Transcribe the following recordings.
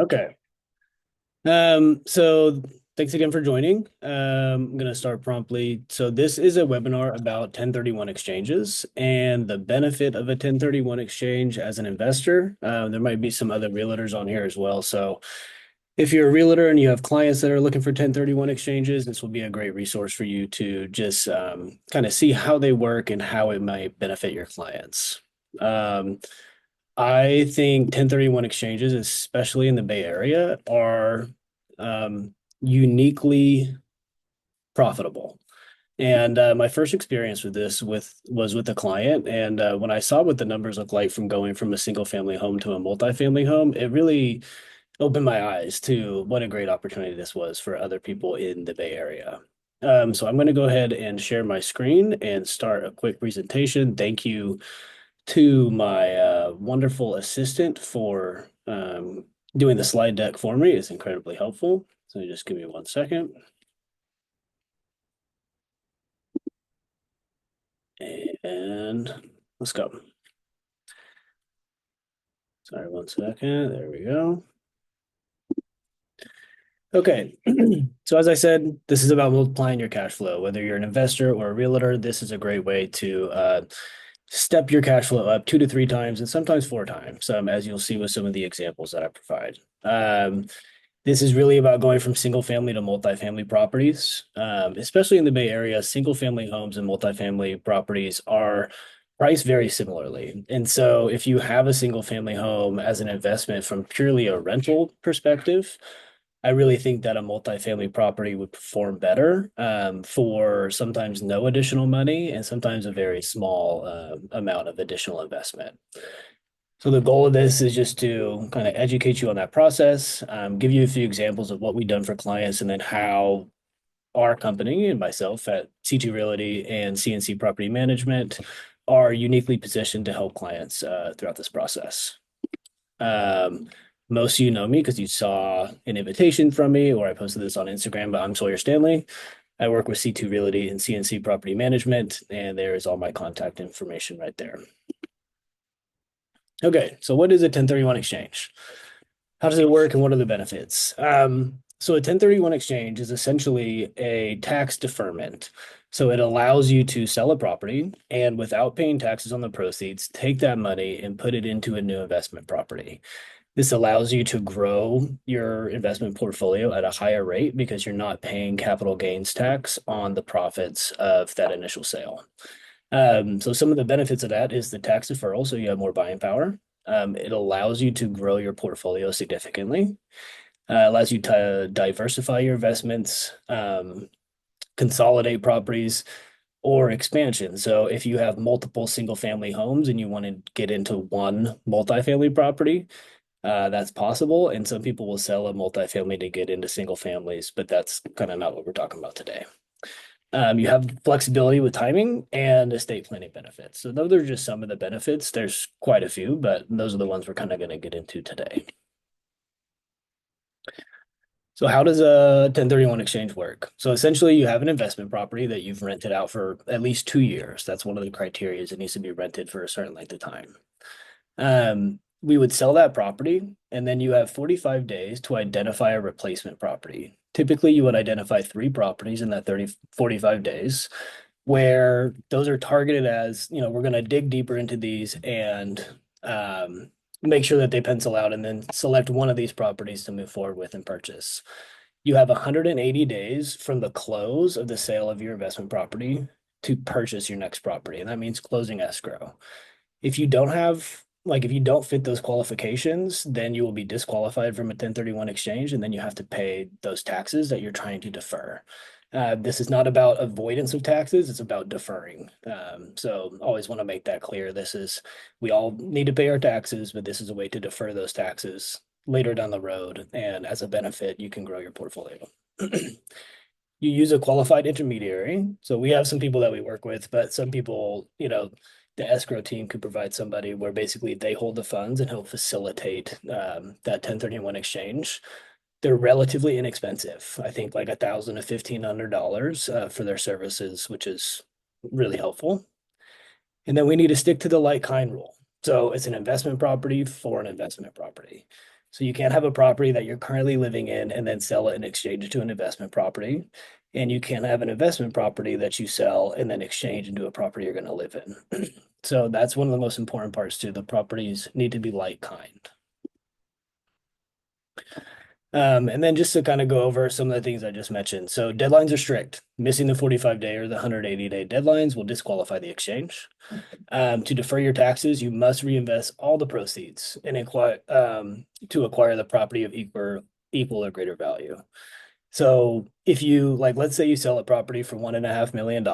Okay. So thanks again for joining. I'm going to start promptly. So this is a webinar about 1031 exchanges and the benefit of a 1031 exchange as an investor. There might be some other realtors on here as well. So if you're a realtor and you have clients that are looking for 1031 exchanges, this will be a great resource for you to just kind of see how they work and how it might benefit your clients. Um, I think 1031 exchanges, especially in the Bay Area, are uniquely profitable. And my first experience with this was with a client, and when I saw what the numbers look like from going from a single family home to a multifamily home, it really opened my eyes to what a great opportunity this was for other people in the Bay Area. So I'm going to go ahead and share my screen and start a quick presentation. Thank you to my wonderful assistant for doing the slide deck for me. It's incredibly helpful. So just give me 1 second. And let's go. Sorry, 1 second. There we go. Okay. So as I said, this is about multiplying your cash flow. Whether you're an investor or a realtor, this is a great way to step your cash flow up 2 to 3 times and sometimes 4 times, as you'll see with some of the examples that I provide. This is really about going from single family to multifamily properties, especially in the Bay Area. Single family homes and multifamily properties are priced very similarly. And so, if you have a single family home as an investment from purely a rental perspective, I really think that a multifamily property would perform better for sometimes no additional money and sometimes a very small amount of additional investment. So the goal of this is just to kind of educate you on that process, give you a few examples of what we've done for clients, and then how our company and myself at C2 Realty and CNC Property Management are uniquely positioned to help clients throughout this process. Um, Most of you know me because you saw an invitation from me, or I posted this on Instagram, but I'm Sawyer Stanley. I work with C2 Realty and CNC Property Management, and there is all my contact information right there. Okay, so what is a 1031 exchange? How does it work and what are the benefits? So a 1031 exchange is essentially a tax deferment. So it allows you to sell a property and without paying taxes on the proceeds, take that money and put it into a new investment property. This allows you to grow your investment portfolio at a higher rate because you're not paying capital gains tax on the profits of that initial sale. So some of the benefits of that is the tax deferral, so you have more buying power. It allows you to grow your portfolio significantly, allows you to diversify your investments, consolidate properties, or expansion. So if you have multiple single family homes and you want to get into one multifamily property, that's possible. And some people will sell a multifamily to get into single families, but that's kind of not what we're talking about today. You have flexibility with timing and estate planning benefits. So those are just some of the benefits. There's quite a few, but those are the ones we're kind of going to get into today. So how does a 1031 exchange work? So essentially you have an investment property that you've rented out for at least 2 years. That's one of the criteria. It needs to be rented for a certain length of time. We would sell that property, and then you have 45 days to identify a replacement property. Typically, you would identify 3 properties in that 45 days, where those are targeted as, we're going to dig deeper into these and make sure that they pencil out and then select one of these properties to move forward with and purchase. You have 180 days from the close of the sale of your investment property to purchase your next property, and that means closing escrow. If you don't have if you don't fit those qualifications, then you will be disqualified from a 1031 exchange, and then you have to pay those taxes that you're trying to defer. This is not about avoidance of taxes, it's about deferring. So always want to make that clear. We all need to pay our taxes, but this is a way to defer those taxes later down the road. And as a benefit, you can grow your portfolio. You use a qualified intermediary. So we have some people that we work with, but some people, the escrow team could provide somebody where basically they hold the funds and help facilitate that 1031 exchange. They're relatively inexpensive. I think like $1,000 to $1,500 for their services, which is really helpful. And then we need to stick to the like kind rule. So it's an investment property for an investment property. So you can't have a property that you're currently living in and then sell it and exchange it to an investment property. And you can't have an investment property that you sell and then exchange into a property you're going to live in. So that's one of the most important parts too. The properties need to be like kind. And then just to kind of go over some of the things I just mentioned. So deadlines are strict. Missing the 45-day or the 180-day deadlines will disqualify the exchange. To defer your taxes, you must reinvest all the proceeds and to acquire the property of equal or greater value. So if you like, let's say you sell a property for $1.5 million.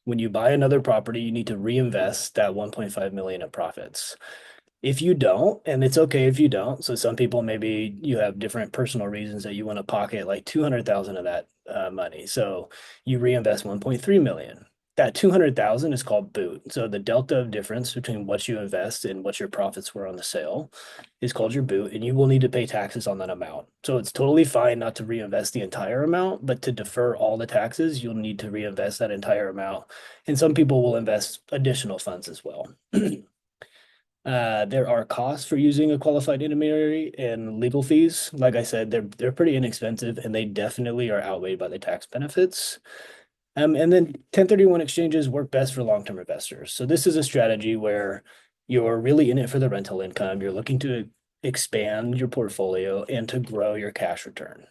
When you buy another property, you need to reinvest that 1.5 million in profits. If you don't, and it's okay if you don't, so some people maybe you have different personal reasons that you want to pocket like 200,000 of that money. So you reinvest 1.3 million. That 200,000 is called boot. So the delta of difference between what you invest and what your profits were on the sale is called your boot, and you will need to pay taxes on that amount. So it's totally fine not to reinvest the entire amount, but to defer all the taxes, you'll need to reinvest that entire amount. And some people will invest additional funds as well. There are costs for using a qualified intermediary and legal fees. Like I said, they're pretty inexpensive and they definitely are outweighed by the tax benefits. And then 1031 exchanges work best for long-term investors. So this is a strategy where you're really in it for the rental income. You're looking to expand your portfolio and to grow your cash return.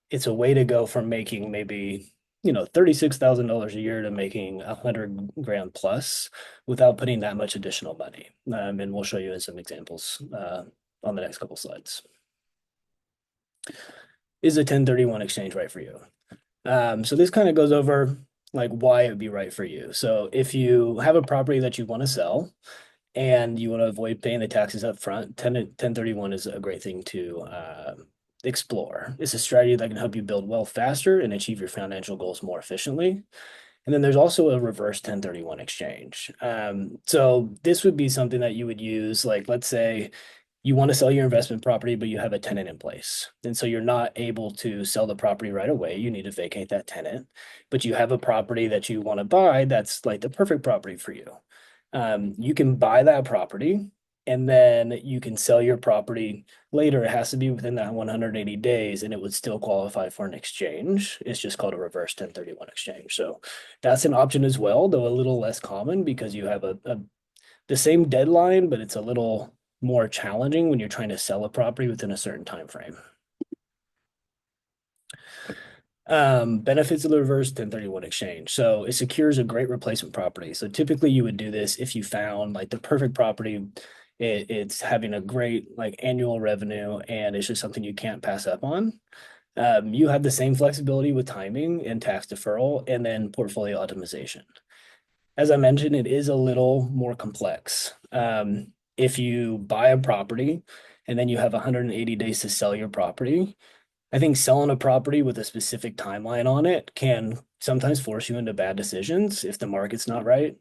It's a way to go from making maybe $36,000 a year to making 100 grand plus without putting that much additional money. And we'll show you in some examples on the next couple slides. Is a 1031 exchange right for you? So this kind of goes over like why it would be right for you. So if you have a property that you want to sell and you want to avoid paying the taxes up front, 1031 is a great thing to explore. It's a strategy that can help you build wealth faster and achieve your financial goals more efficiently. And then there's also a reverse 1031 exchange. So this would be something that you would use, like let's say you want to sell your investment property, but you have a tenant in place. And so you're not able to sell the property right away. You need to vacate that tenant, but you have a property that you want to buy that's like the perfect property for you. You can buy that property and then you can sell your property later. It has to be within that 180 days and it would still qualify for an exchange. It's just called a reverse 1031 exchange. So that's an option as well, though a little less common because you have the same deadline, but it's a little more challenging when you're trying to sell a property within a certain time frame. Benefits of the reverse 1031 exchange. So it secures a great replacement property. So typically you would do this if you found like the perfect property. It's having a great like annual revenue and it's just something you can't pass up on. You have the same flexibility with timing and tax deferral and then portfolio optimization. As I mentioned, it is a little more complex. If you buy a property and then you have 180 days to sell your property, I think selling a property with a specific timeline on it can sometimes force you into bad decisions if the market's not right.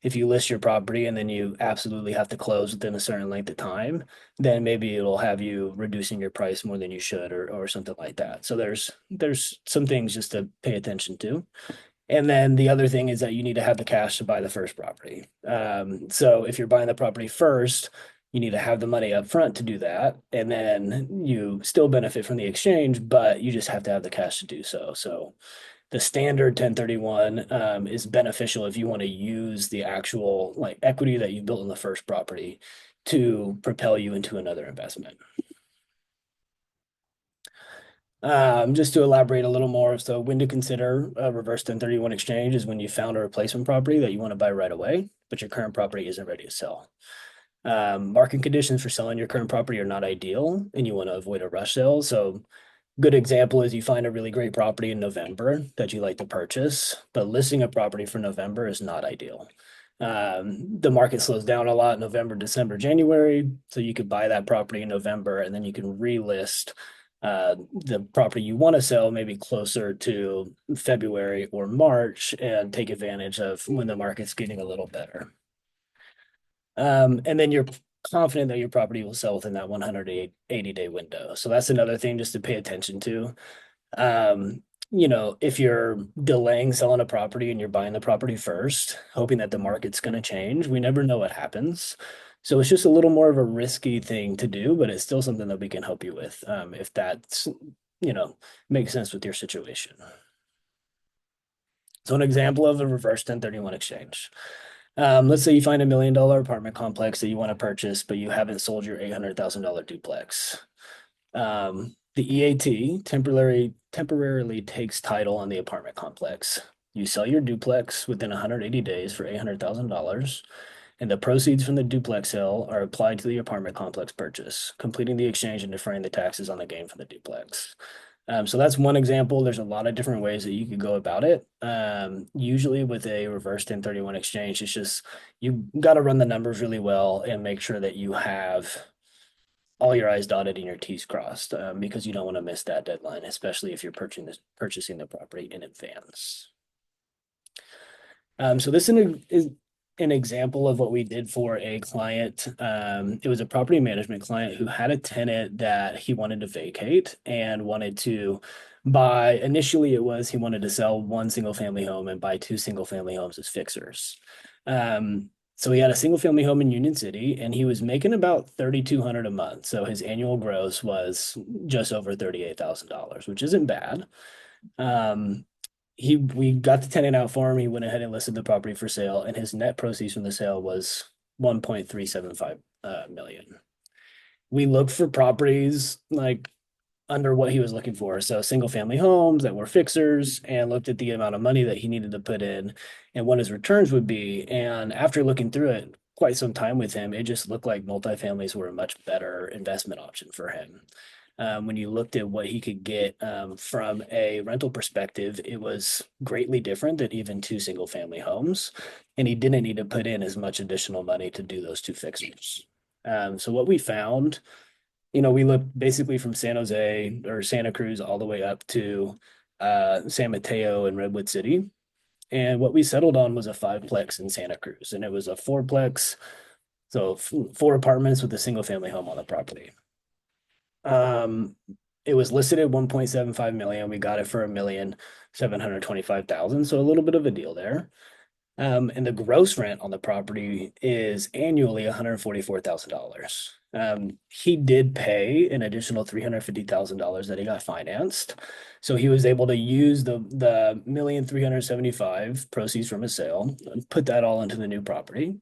If you list your property and then you absolutely have to close within a certain length of time, then maybe it'll have you reducing your price more than you should or something like that. So there's some things just to pay attention to. And then the other thing is that you need to have the cash to buy the first property. So if you're buying the property first, you need to have the money up front to do that. And then you still benefit from the exchange, but you just have to have the cash to do so. So the standard 1031 is beneficial if you want to use the actual like equity that you built in the first property to propel you into another investment. Just to elaborate a little more, so when to consider a reverse 1031 exchange is when you found a replacement property that you want to buy right away, but your current property isn't ready to sell. Market conditions for selling your current property are not ideal, and you want to avoid a rush sale. So, good example is you find a really great property in November that you like to purchase, but listing a property for November is not ideal. The market slows down a lot November, December, January, so you could buy that property in November and then you can relist the property you want to sell maybe closer to February or March and take advantage of when the market's getting a little better. And then you're confident that your property will sell within that 180-day window. So that's another thing just to pay attention to. If you're delaying selling a property and you're buying the property first, hoping that the market's going to change, we never know what happens. So it's just a little more of a risky thing to do, but it's still something that we can help you with, if that's, you know, makes sense with your situation. So an example of a reverse 1031 exchange. Let's say you find $1 million apartment complex that you want to purchase, but you haven't sold your $800,000 duplex. The EAT temporarily takes title on the apartment complex. You sell your duplex within 180 days for $800,000, and the proceeds from the duplex sale are applied to the apartment complex purchase, completing the exchange and deferring the taxes on the gain from the duplex. So that's one example. There's a lot of different ways that you could go about it. Usually with a reverse 1031 exchange, it's just you got to run the numbers really well and make sure that you have all your I's dotted and your T's crossed, because you don't want to miss that deadline, especially if you're purchasing the property in advance. So this is an example of what we did for a client. It was a property management client who had a tenant that he wanted to vacate and wanted to buy. Initially, it was he wanted to sell one single family home and buy two single family homes as fixers. So he had a single family home in Union City and he was making about 3,200 a month. So his annual gross was just over $38,000, which isn't bad. Um, we got the tenant out for him. He went ahead and listed the property for sale, and his net proceeds from the sale was 1.375 million. We looked for properties like under what he was looking for. So single family homes that were fixers, and looked at the amount of money that he needed to put in and what his returns would be. And after looking through it quite some time with him, it just looked like multifamilies were a much better investment option for him. When you looked at what he could get from a rental perspective, it was greatly different than even two single family homes. And he didn't need to put in as much additional money to do those two fixtures. So what we found, we looked basically from San Jose or Santa Cruz all the way up to San Mateo and Redwood City. And what we settled on was a fiveplex in Santa Cruz. And it was a fourplex, so four apartments with a single family home on the property. It was listed at 1.75 million. We got it for 1,725,000. So a little bit of a deal there. And the gross rent on the property is annually $144,000. He did pay an additional $350,000 that he got financed. So he was able to use the 1,375,000 proceeds from his sale and put that all into the new property.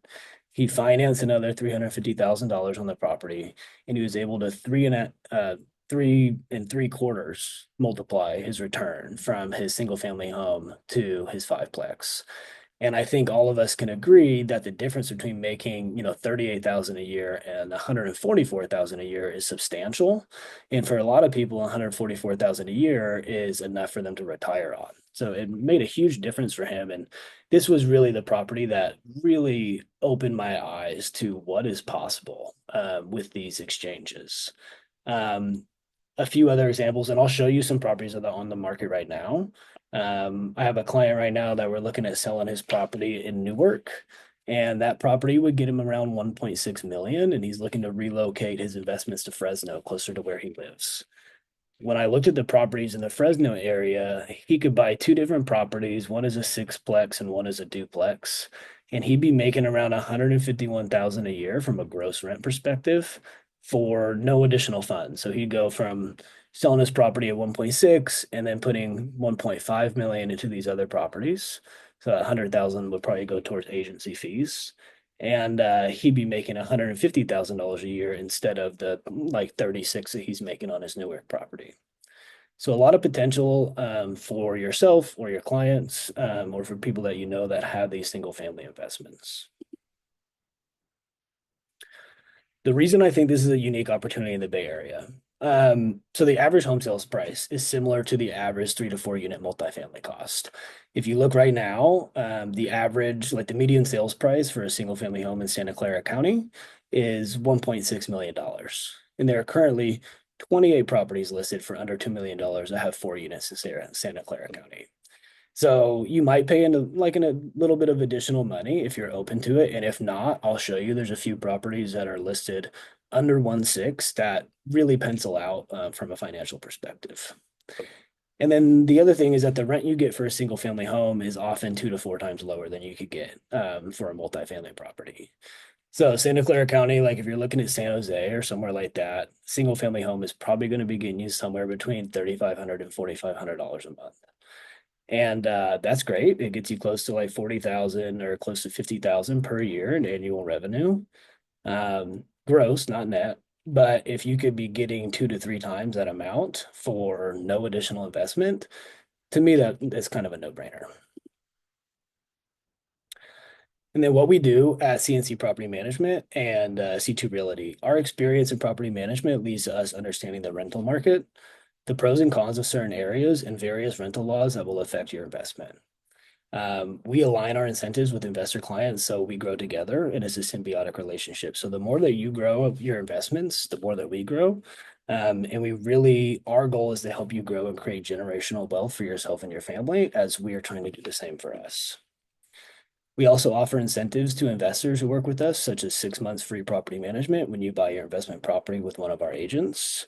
He financed another $350,000 on the property, and he was able to 3 3/4 multiply his return from his single family home to his fiveplex. And I think all of us can agree that the difference between making, 38,000 a year and 144,000 a year is substantial. And for a lot of people, 144,000 a year is enough for them to retire on. So it made a huge difference for him. And this was really the property that really opened my eyes to what is possible with these exchanges. Um, a few other examples, and I'll show you some properties that are on the market right now. I have a client right now that we're looking at selling his property in Newark, and that property would get him around 1.6 million, and he's looking to relocate his investments to Fresno, closer to where he lives. When I looked at the properties in the Fresno area, he could buy two different properties. One is a sixplex and one is a duplex. And he'd be making around 151,000 a year from a gross rent perspective for no additional funds. So he'd go from selling his property at 1.6 and then putting 1.5 million into these other properties. So 100,000 would probably go towards agency fees. And he'd be making $150,000 a year instead of the like 36 that he's making on his Newark property. So a lot of potential for yourself or your clients, or for people that you know that have these single family investments. The reason I think this is a unique opportunity in the Bay Area. So the average home sales price is similar to the average 3 to 4 unit multifamily cost. If you look right now, the average, like the median sales price for a single family home in Santa Clara County is $1.6 million. And there are currently 28 properties listed for under $2 million that have 4 units in Santa Clara County. So you might pay in a little bit of additional money if you're open to it. And if not, I'll show you. There's a few properties that are listed under 1.6 that really pencil out from a financial perspective. And then the other thing is that the rent you get for a single family home is often 2 to 4 times lower than you could get for a multifamily property. So Santa Clara County, like if you're looking at San Jose or somewhere like that, single family home is probably going to be getting you somewhere between $3,500 and $4,500 a month. And that's great. It gets you close to like 40,000 or close to 50,000 per year in annual revenue. Gross, not net. But if you could be getting 2 to 3 times that amount for no additional investment, to me that's kind of a no-brainer. And then what we do at CNC Property Management and C2 Realty, our experience in property management leads to us understanding the rental market, the pros and cons of certain areas, and various rental laws that will affect your investment. We align our incentives with investor clients so we grow together and it's a symbiotic relationship. So the more that you grow of your investments, the more that we grow. And we really, our goal is to help you grow and create generational wealth for yourself and your family as we are trying to do the same for us. We also offer incentives to investors who work with us, such as 6 months free property management when you buy your investment property with one of our agents.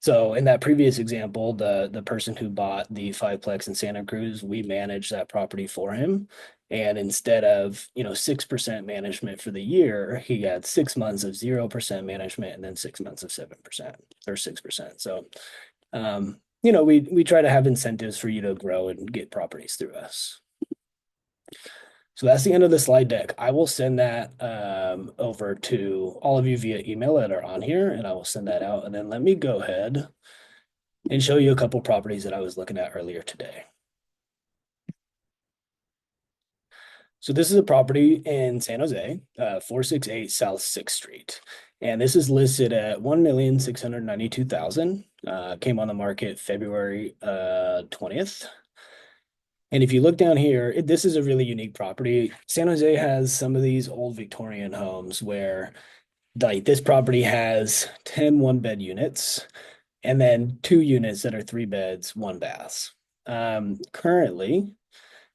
So in that previous example, the person who bought the fiveplex in Santa Cruz, we managed that property for him. And instead of, 6% management for the year, he had 6 months of 0% management and then 6 months of 7% or 6%. So we try to have incentives for you to grow and get properties through us. So that's the end of the slide deck. I will send that over to all of you via email that are on here, and I will send that out. And then let me go ahead and show you a couple properties that I was looking at earlier today. So this is a property in San Jose, 468 South 6th Street. And this is listed at 1,692,000. Came on the market February 20th. And if you look down here, this is a really unique property. San Jose has some of these old Victorian homes where like this property has 10 one-bed units and then 2 units that are 3 beds, 1 baths. Currently,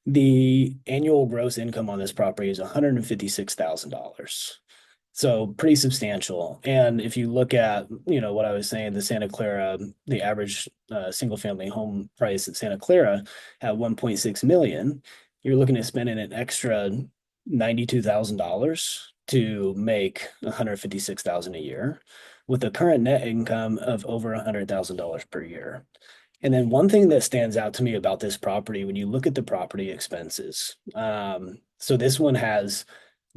the annual gross income on this property is $156,000. So pretty substantial. And if you look at, what I was saying, the Santa Clara, the average single family home price at Santa Clara at 1.6 million, you're looking at spending an extra $92,000 to make 156,000 a year with a current net income of over $100,000 per year. And then one thing that stands out to me about this property, when you look at the property expenses, so this one has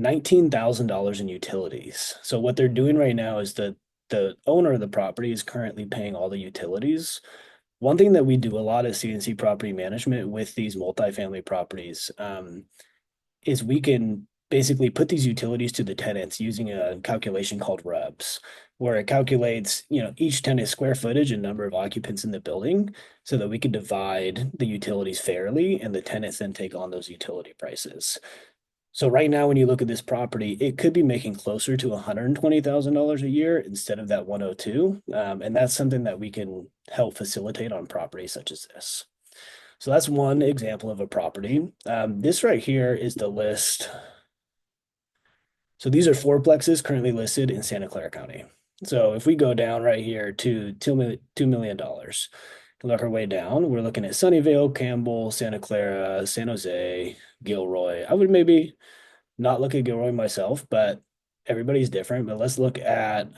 $19,000 in utilities. So what they're doing right now is that the owner of the property is currently paying all the utilities. One thing that we do a lot at CNC Property Management with these multifamily properties is we can basically put these utilities to the tenants using a calculation called RUBS, where it calculates, each tenant's square footage and number of occupants in the building so that we can divide the utilities fairly and the tenants then take on those utility prices. So right now, when you look at this property, it could be making closer to $120,000 a year instead of that 102. And that's something that we can help facilitate on properties such as this. So that's one example of a property. This right here is the list. So these are fourplexes currently listed in Santa Clara County. So if we go down right here to $2 million, look our way down, we're looking at Sunnyvale, Campbell, Santa Clara, San Jose, Gilroy. I would maybe not look at Gilroy myself, but everybody's different. But let's look at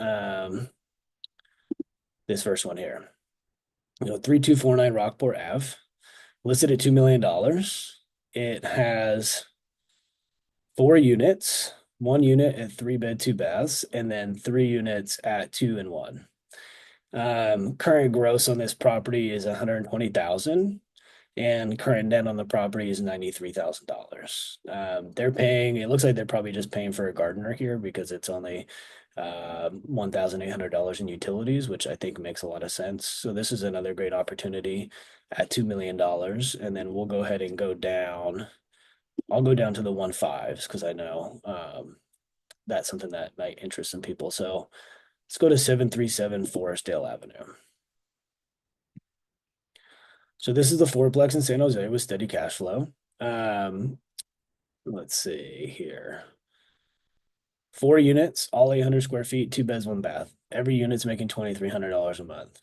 this first one here. 3249 Rockport Ave, listed at $2 million. It has 4 units, 1 unit at 3 bed, 2 baths, and then 3 units at 2 and 1. Current gross on this property is 120,000 and current net on the property is $93,000. They're paying, it looks like they're probably just paying for a gardener here because it's only $1,800 in utilities, which I think makes a lot of sense. So this is another great opportunity at $2 million. And then we'll go ahead and go down. I'll go down to the 1.5s because I know that's something that might interest some people. So let's go to 737 Forestdale Avenue. So this is the fourplex in San Jose with steady cash flow. Let's see here. 4 units, all 800 square feet, 2 beds, 1 bath. Every unit's making $2,300 a month.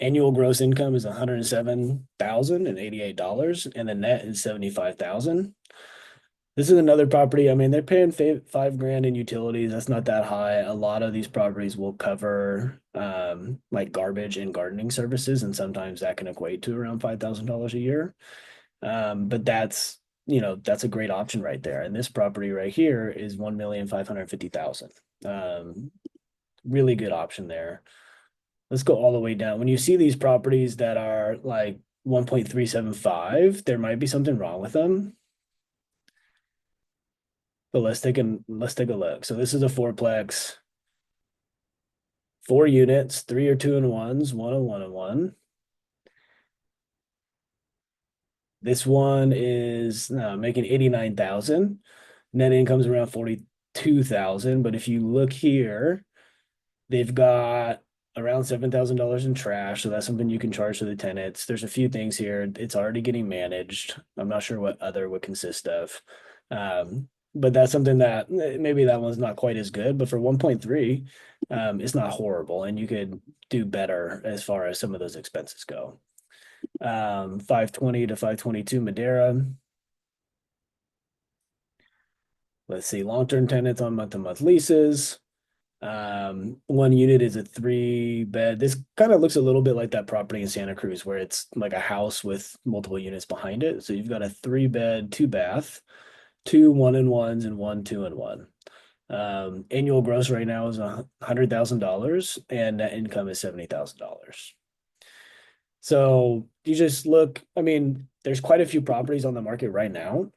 Annual gross income is $107,088, and the net is $75,000. This is another property. I mean, they're paying 5 grand in utilities. That's not that high. A lot of these properties will cover like garbage and gardening services, and sometimes that can equate to around $5,000 a year. But that's a great option right there. And this property right here is 1,550,000. Really good option there. Let's go all the way down. When you see these properties that are like 1.375, there might be something wrong with them. But let's take a look. So this is a fourplex, 4 units, three or two and ones, one and one and one. This one is making 89,000. Net income's around 42,000. But if you look here, they've got around $7,000 in trash, so that's something you can charge to the tenants. There's a few things here. It's already getting managed. I'm not sure what other would consist of. But that's something that maybe that one's not quite as good, but for 1.3, it's not horrible, and you could do better as far as some of those expenses go. 520 to 522 Madeira. Let's see, long-term tenants on month-to-month leases. One unit is a 3 bed. This kind of looks a little bit like that property in Santa Cruz where it's like a house with multiple units behind it. So you've got a 3 bed, 2 bath, two one and ones, and one two and one. Annual gross right now is $100,000 and net income is $70,000. So you just look, I mean, there's quite a few properties on the market right now,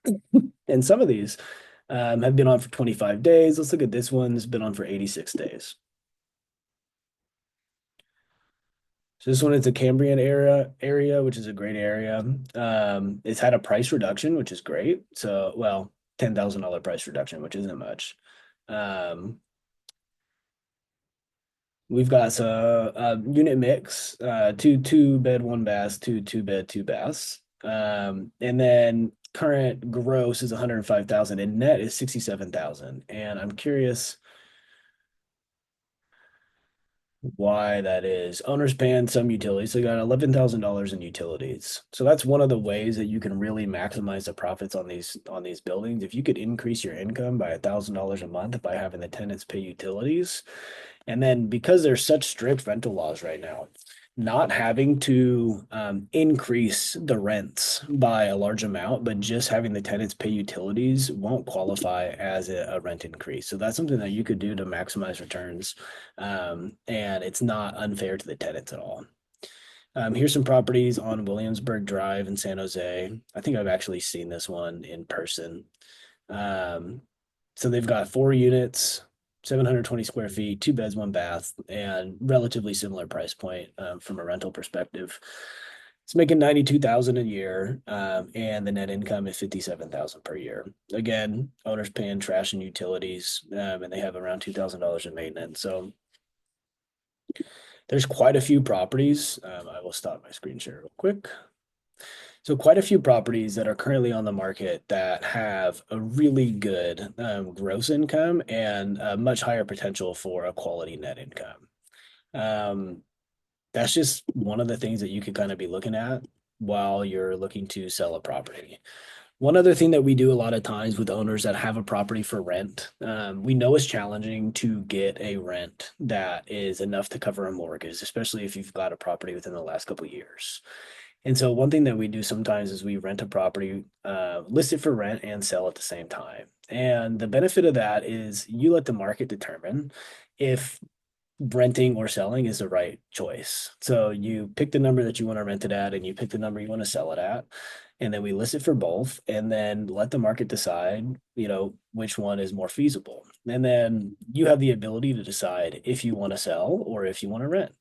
and some of these have been on for 25 days. Let's look at this one. It's been on for 86 days. So this one is a Cambrian area, which is a great area. It's had a price reduction, which is great. So, well, $10,000 price reduction, which isn't much. Um, we've got a unit mix, two bed, 1 bath, two bed, 2 baths. And then current gross is 105,000 and net is 67,000. And I'm curious why that is. Owners paying some utilities. So you got $11,000 in utilities. So that's one of the ways that you can really maximize the profits on these buildings. If you could increase your income by $1,000 a month by having the tenants pay utilities, and then because there's such strict rental laws right now, not having to increase the rents by a large amount, but just having the tenants pay utilities won't qualify as a rent increase. So that's something that you could do to maximize returns. And it's not unfair to the tenants at all. Here's some properties on Williamsburg Drive in San Jose. I think I've actually seen this one in person. Um, so they've got 4 units, 720 square feet, 2 beds, 1 bath, and relatively similar price point from a rental perspective. It's making 92,000 a year, and the net income is 57,000 per year. Again, owners paying trash and utilities, and they have around $2,000 in maintenance. So there's quite a few properties. I will stop my screen share real quick. So quite a few properties that are currently on the market that have a really good gross income and a much higher potential for a quality net income. Um, that's just one of the things that you could kind of be looking at while you're looking to sell a property. One other thing that we do a lot of times with owners that have a property for rent, we know it's challenging to get a rent that is enough to cover a mortgage, especially if you've got a property within the last couple of years. And so one thing that we do sometimes is we rent a property, list it for rent and sell at the same time. And the benefit of that is you let the market determine if renting or selling is the right choice. So you pick the number that you want to rent it at and you pick the number you want to sell it at. And then we list it for both and then let the market decide, which one is more feasible. And then you have the ability to decide if you want to sell or if you want to rent.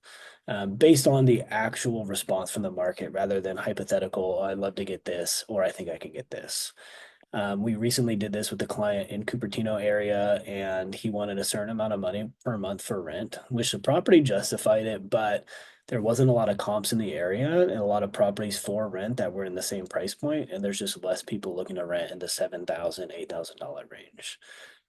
Based on the actual response from the market rather than hypothetical, I'd love to get this, or I think I can get this. We recently did this with a client in Cupertino area, and he wanted a certain amount of money per month for rent, which the property justified it, but there wasn't a lot of comps in the area and a lot of properties for rent that were in the same price point, and there's just less people looking to rent in the $7,000, $8,000 range.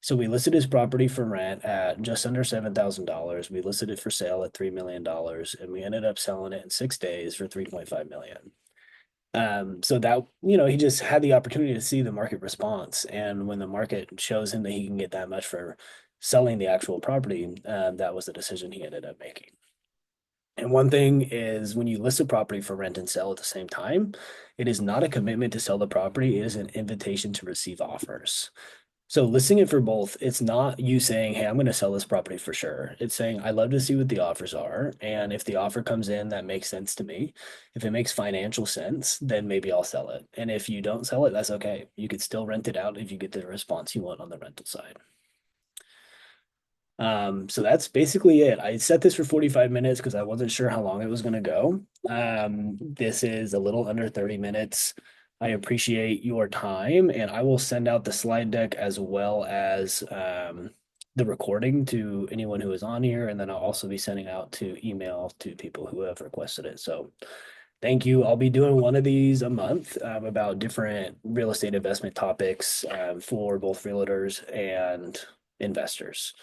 So we listed his property for rent at just under $7,000. We listed it for sale at $3 million, and we ended up selling it in 6 days for $3.5 million. So that, he just had the opportunity to see the market response. And when the market shows him that he can get that much for selling the actual property, that was the decision he ended up making. And one thing is when you list a property for rent and sell at the same time, it is not a commitment to sell the property, it is an invitation to receive offers. So listing it for both, it's not you saying, "Hey, I'm going to sell this property for sure." It's saying, "I'd love to see what the offers are, and if the offer comes in that makes sense to me, if it makes financial sense, then maybe I'll sell it. And if you don't sell it, that's okay. You could still rent it out if you get the response you want on the rental side." So that's basically it. I set this for 45 minutes because I wasn't sure how long it was going to go. This is a little under 30 minutes. I appreciate your time, and I will send out the slide deck as well as the recording to anyone who is on here, and then I'll also be sending out to email to people who have requested it. So thank you. I'll be doing one of these a month about different real estate investment topics for both realtors and investors.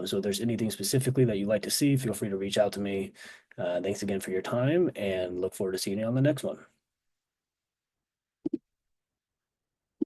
So if there's anything specifically that you'd like to see, feel free to reach out to me. Thanks again for your time and look forward to seeing you on the next one.